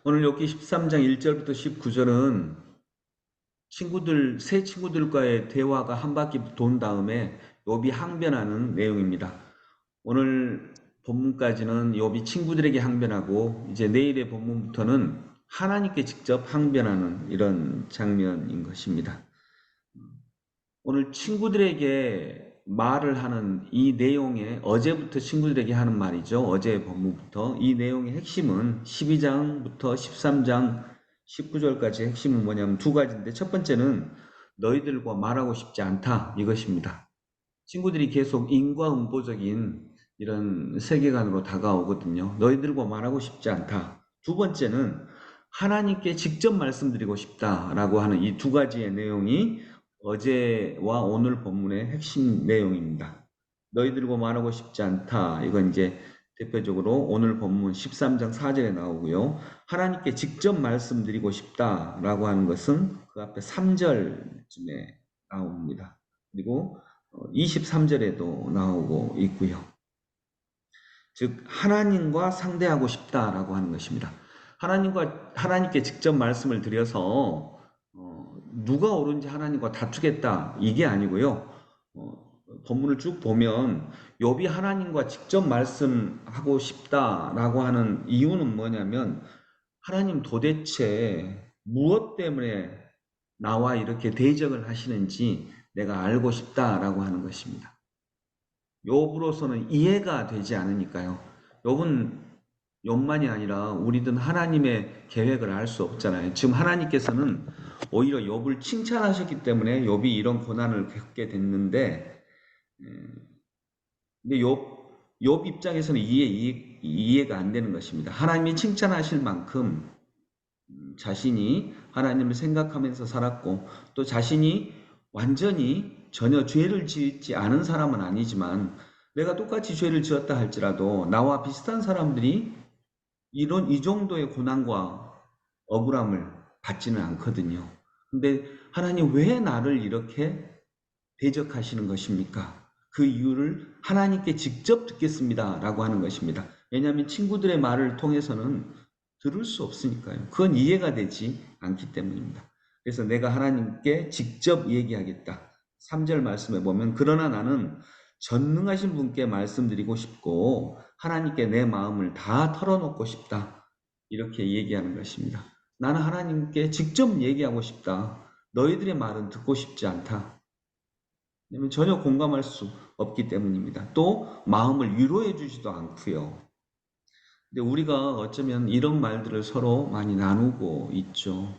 오늘 욥기 13장 1절부터 19절은 새 친구들과의 대화가 한 바퀴 돈 다음에 욥이 항변하는 내용입니다. 오늘 본문까지는 욥이 친구들에게 항변하고 이제 내일의 본문부터는 하나님께 직접 항변하는 이런 장면인 것입니다. 오늘 친구들에게 말을 하는 이 내용에 어제부터 친구들에게 하는 말이죠. 어제 본문부터 이 내용의 핵심은 12장부터 13장 19절까지 핵심은 뭐냐면 두 가지인데 첫 번째는 너희들과 말하고 싶지 않다 이것입니다. 친구들이 계속 인과응보적인 이런 세계관으로 다가오거든요. 너희들과 말하고 싶지 않다. 두 번째는 하나님께 직접 말씀드리고 싶다라고 하는 이 두 가지의 내용이 어제와 오늘 본문의 핵심 내용입니다. 너희들과 말하고 싶지 않다. 이건 이제 대표적으로 오늘 본문 13장 4절에 나오고요. 하나님께 직접 말씀드리고 싶다라고 하는 것은 그 앞에 3절쯤에 나옵니다. 그리고 23절에도 나오고 있고요. 즉 하나님과 상대하고 싶다라고 하는 것입니다. 하나님께 직접 말씀을 드려서 누가 옳은지 하나님과 다투겠다 이게 아니고요. 본문을 쭉 보면 욥이 하나님과 직접 말씀하고 싶다라고 하는 이유는 뭐냐면 하나님 도대체 무엇 때문에 나와 이렇게 대적을 하시는지 내가 알고 싶다라고 하는 것입니다. 욥으로서는 이해가 되지 않으니까요. 욥만이 아니라 우리든 하나님의 계획을 알 수 없잖아요. 지금 하나님께서는 오히려 욥을 칭찬하셨기 때문에 욥이 이런 고난을 겪게 됐는데, 근데 욥 입장에서는 이해가 안 되는 것입니다. 하나님이 칭찬하실 만큼 자신이 하나님을 생각하면서 살았고 또 자신이 완전히 전혀 죄를 짓지 않은 사람은 아니지만 내가 똑같이 죄를 지었다 할지라도 나와 비슷한 사람들이 이 정도의 고난과 억울함을 받지는 않거든요. 근데 하나님 왜 나를 이렇게 대적하시는 것입니까? 그 이유를 하나님께 직접 듣겠습니다 라고 하는 것입니다. 왜냐하면 친구들의 말을 통해서는 들을 수 없으니까요. 그건 이해가 되지 않기 때문입니다. 그래서 내가 하나님께 직접 얘기하겠다. 3절 말씀에 보면 그러나 나는 전능하신 분께 말씀드리고 싶고 하나님께 내 마음을 다 털어놓고 싶다. 이렇게 얘기하는 것입니다. 나는 하나님께 직접 얘기하고 싶다. 너희들의 말은 듣고 싶지 않다. 왜냐면 전혀 공감할 수 없기 때문입니다. 또 마음을 위로해 주지도 않고요. 근데 우리가 어쩌면 이런 말들을 서로 많이 나누고 있죠.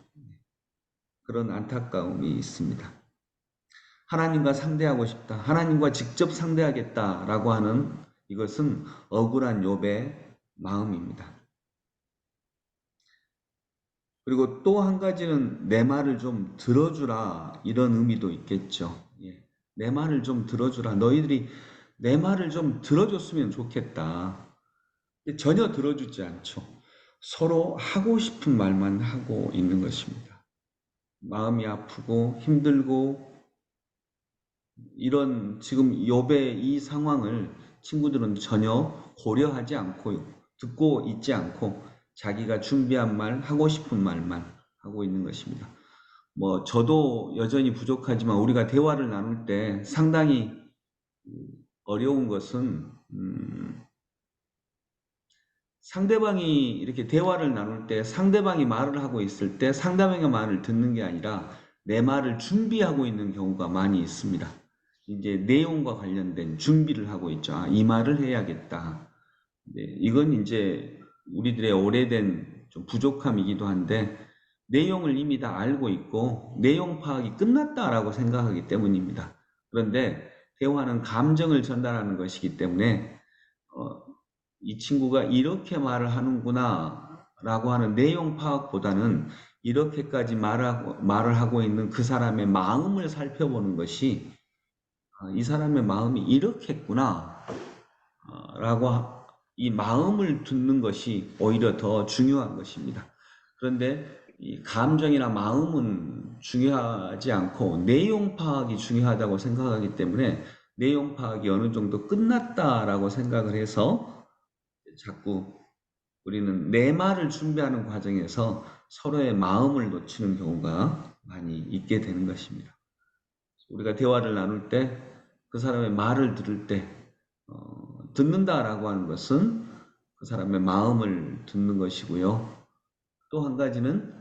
그런 안타까움이 있습니다. 하나님과 상대하고 싶다. 하나님과 직접 상대하겠다라고 하는 이것은 억울한 욥의 마음입니다. 그리고 또 한 가지는 내 말을 좀 들어주라 이런 의미도 있겠죠. 내 말을 좀 들어주라. 너희들이 내 말을 좀 들어줬으면 좋겠다. 전혀 들어주지 않죠. 서로 하고 싶은 말만 하고 있는 것입니다. 마음이 아프고 힘들고 이런 지금 욥의 이 상황을 친구들은 전혀 고려하지 않고 듣고 있지 않고 자기가 준비한 말, 하고 싶은 말만 하고 있는 것입니다. 저도 여전히 부족하지만 우리가 대화를 나눌 때 상당히 어려운 것은 상대방이 이렇게 대화를 나눌 때 상대방이 말을 하고 있을 때 상대방의 말을 듣는 게 아니라 내 말을 준비하고 있는 경우가 많이 있습니다. 이제 내용과 관련된 준비를 하고 있죠. 이 말을 해야겠다. 이건 이제 우리들의 오래된 좀 부족함이기도 한데 내용을 이미 다 알고 있고 내용 파악이 끝났다라고 생각하기 때문입니다. 그런데 대화는 감정을 전달하는 것이기 때문에 이 친구가 이렇게 말을 하는구나 라고 하는 내용 파악보다는 이렇게까지 말을 하고 있는 그 사람의 마음을 살펴보는 것이 이 사람의 마음이 이렇겠구나 라고 이 마음을 듣는 것이 오히려 더 중요한 것입니다. 그런데 이 감정이나 마음은 중요하지 않고 내용 파악이 중요하다고 생각하기 때문에 내용 파악이 어느 정도 끝났다라고 생각을 해서 자꾸 우리는 내 말을 준비하는 과정에서 서로의 마음을 놓치는 경우가 많이 있게 되는 것입니다. 우리가 대화를 나눌 때 그 사람의 말을 들을 때 듣는다라고 하는 것은 그 사람의 마음을 듣는 것이고요. 또 한 가지는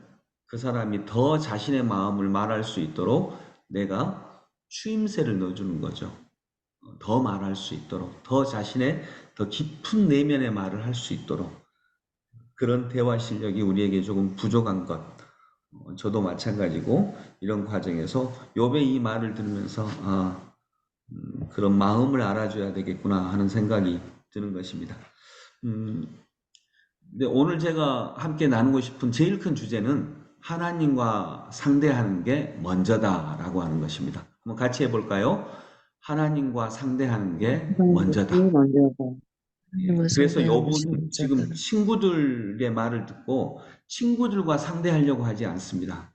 그 사람이 더 자신의 마음을 말할 수 있도록 내가 추임새를 넣어주는 거죠. 더 말할 수 있도록, 더 자신의 더 깊은 내면의 말을 할 수 있도록 그런 대화 실력이 우리에게 조금 부족한 것. 저도 마찬가지고 이런 과정에서 욥의 이 말을 들으면서 그런 마음을 알아줘야 되겠구나 하는 생각이 드는 것입니다. 근데 오늘 제가 함께 나누고 싶은 제일 큰 주제는 하나님과 상대하는 게 먼저다라고 하는 것입니다. 한번 같이 해볼까요? 하나님과 상대하는 게 먼저다. 먼저다. 그래서 상대하는 것이 욥은 먼저다. 지금 친구들의 말을 듣고 친구들과 상대하려고 하지 않습니다.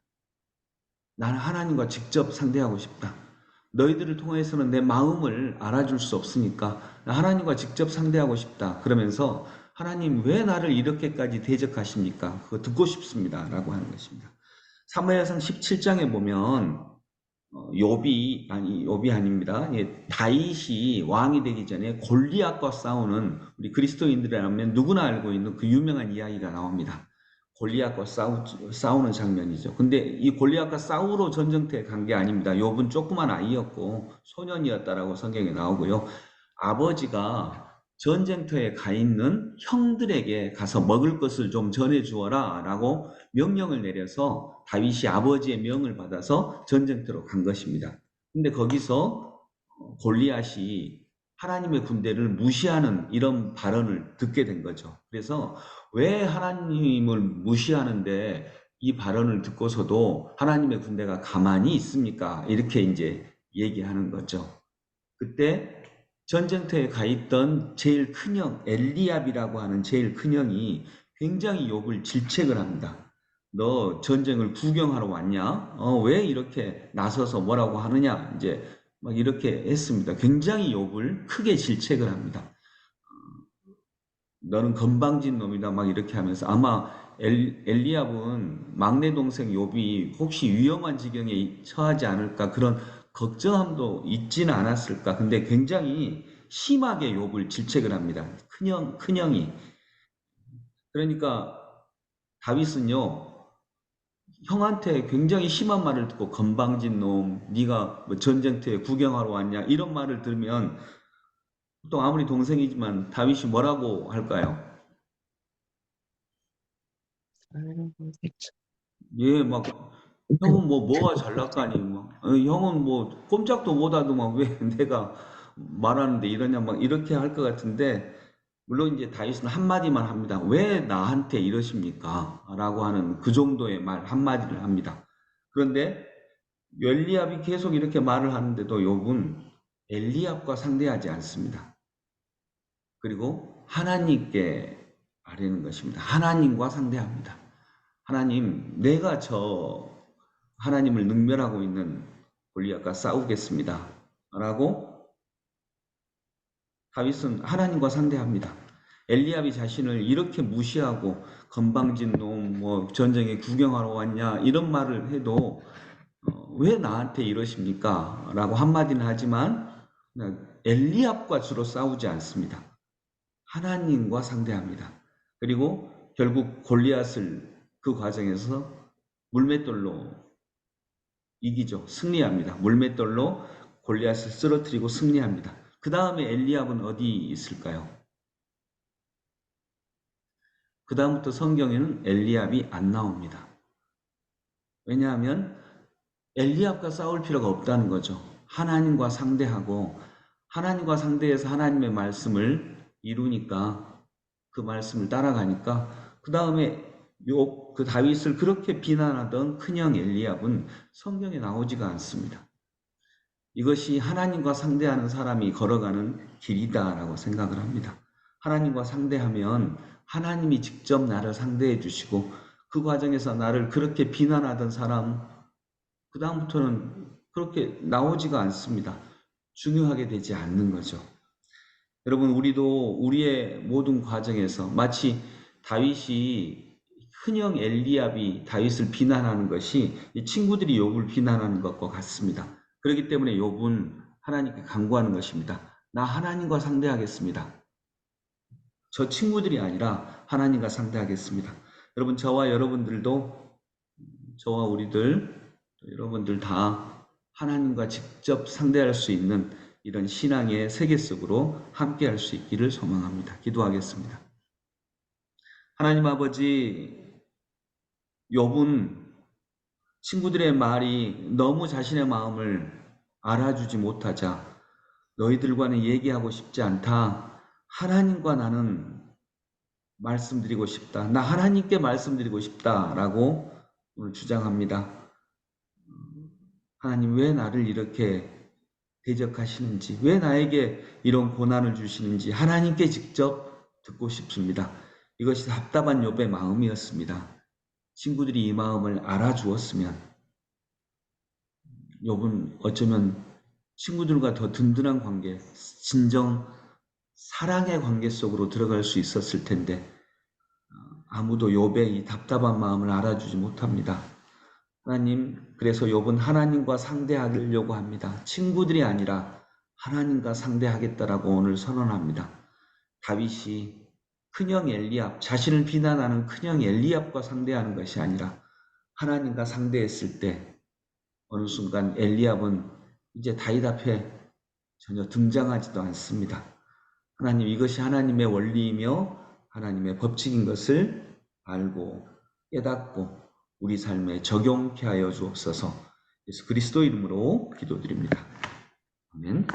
나는 하나님과 직접 상대하고 싶다. 너희들을 통해서는 내 마음을 알아줄 수 없으니까 나 하나님과 직접 상대하고 싶다. 그러면서 하나님 왜 나를 이렇게까지 대적하십니까? 그거 듣고 싶습니다. 라고 하는 것입니다. 사무엘상 17장에 보면 욥이 아닙니다. 예, 다윗이 왕이 되기 전에 골리앗과 싸우는 우리 그리스도인들이라면 누구나 알고 있는 그 유명한 이야기가 나옵니다. 골리앗과 싸우는 장면이죠. 근데 이 골리앗과 싸우러 전쟁터에 간 게 아닙니다. 욥은 조그만 아이였고 소년이었다라고 성경에 나오고요. 아버지가 전쟁터에 가 있는 형들에게 가서 먹을 것을 좀 전해 주어라 라고 명령을 내려서 다윗이 아버지의 명을 받아서 전쟁터로 간 것입니다. 근데 거기서 골리앗이 하나님의 군대를 무시하는 이런 발언을 듣게 된 거죠. 그래서 왜 하나님을 무시하는데 이 발언을 듣고서도 하나님의 군대가 가만히 있습니까? 이렇게 이제 얘기하는 거죠. 그때 전쟁터에 가 있던 제일 큰형 엘리압이라고 하는 제일 큰형이 굉장히 욥을 질책을 합니다. 너 전쟁을 구경하러 왔냐? 왜 이렇게 나서서 뭐라고 하느냐? 이제 막 이렇게 했습니다. 굉장히 욥을 크게 질책을 합니다. 너는 건방진 놈이다 막 이렇게 하면서 아마 엘리압은 막내 동생 욥이 혹시 위험한 지경에 처하지 않을까 그런 걱정함도 있지는 않았을까. 근데 굉장히 심하게 욥을 질책을 합니다. 큰형이. 그러니까 다윗은요, 형한테 굉장히 심한 말을 듣고 건방진 놈, 네가 뭐 전쟁터에 구경하러 왔냐 이런 말을 들으면 또 아무리 동생이지만 다윗이 뭐라고 할까요? 예, 막 형은 뭐가 잘났까니 막 형은 뭐 꼼짝도 못하도 막 왜 내가 말하는데 이러냐 막 이렇게 할 것 같은데 물론 이제 다윗은 한마디만 합니다. 왜 나한테 이러십니까? 라고 하는 그 정도의 말 한마디를 합니다. 그런데 엘리압이 계속 이렇게 말을 하는데도 욥은 엘리압과 상대하지 않습니다. 그리고 하나님께 아뢰는 것입니다. 하나님과 상대합니다. 하나님, 내가 저 하나님을 능멸하고 있는 골리앗과 싸우겠습니다. 라고 다윗은 하나님과 상대합니다. 엘리압이 자신을 이렇게 무시하고 건방진 놈, 뭐 전쟁에 구경하러 왔냐 이런 말을 해도 왜 나한테 이러십니까? 라고 한마디는 하지만 엘리압과 주로 싸우지 않습니다. 하나님과 상대합니다. 그리고 결국 골리앗을 그 과정에서 물맷돌로 이기죠. 승리합니다. 물맷돌로 골리앗을 쓰러뜨리고 승리합니다. 그 다음에 엘리압은 어디 있을까요? 그 다음부터 성경에는 엘리압이 안 나옵니다. 왜냐하면 엘리압과 싸울 필요가 없다는 거죠. 하나님과 상대하고 하나님과 상대해서 하나님의 말씀을 이루니까 그 말씀을 따라가니까 그 다음에 그 다윗을 그렇게 비난하던 큰형 엘리압은 성경에 나오지가 않습니다. 이것이 하나님과 상대하는 사람이 걸어가는 길이다라고 생각을 합니다. 하나님과 상대하면 하나님이 직접 나를 상대해 주시고 그 과정에서 나를 그렇게 비난하던 사람 그 다음부터는 그렇게 나오지가 않습니다. 중요하게 되지 않는 거죠. 여러분 우리도 우리의 모든 과정에서 마치 다윗이 큰형 엘리압이 다윗을 비난하는 것이 이 친구들이 욥을 비난하는 것과 같습니다. 그렇기 때문에 욥은 하나님께 간구하는 것입니다. 나 하나님과 상대하겠습니다. 저 친구들이 아니라 하나님과 상대하겠습니다. 여러분, 저와 여러분들도, 저와 우리들, 여러분들 다 하나님과 직접 상대할 수 있는 이런 신앙의 세계 속으로 함께 할 수 있기를 소망합니다. 기도하겠습니다. 하나님 아버지, 욥은 친구들의 말이 너무 자신의 마음을 알아주지 못하자 너희들과는 얘기하고 싶지 않다. 하나님과 나는 말씀드리고 싶다. 나 하나님께 말씀드리고 싶다라고 오늘 주장합니다. 하나님, 왜 나를 이렇게 대적하시는지, 왜 나에게 이런 고난을 주시는지 하나님께 직접 듣고 싶습니다. 이것이 답답한 욥의 마음이었습니다. 친구들이 이 마음을 알아주었으면 욥은 어쩌면 친구들과 더 든든한 관계, 진정 사랑의 관계 속으로 들어갈 수 있었을 텐데 아무도 욥의 이 답답한 마음을 알아주지 못합니다. 하나님, 그래서 욥은 하나님과 상대하려고 합니다. 친구들이 아니라 하나님과 상대하겠다라고 오늘 선언합니다. 다윗이 큰형 엘리압, 자신을 비난하는 큰형 엘리압과 상대하는 것이 아니라 하나님과 상대했을 때 어느 순간 엘리압은 이제 다윗 앞에 전혀 등장하지도 않습니다. 하나님, 이것이 하나님의 원리이며 하나님의 법칙인 것을 알고 깨닫고 우리 삶에 적용케 하여 주옵소서. 예수 그리스도 이름으로 기도드립니다. 아멘.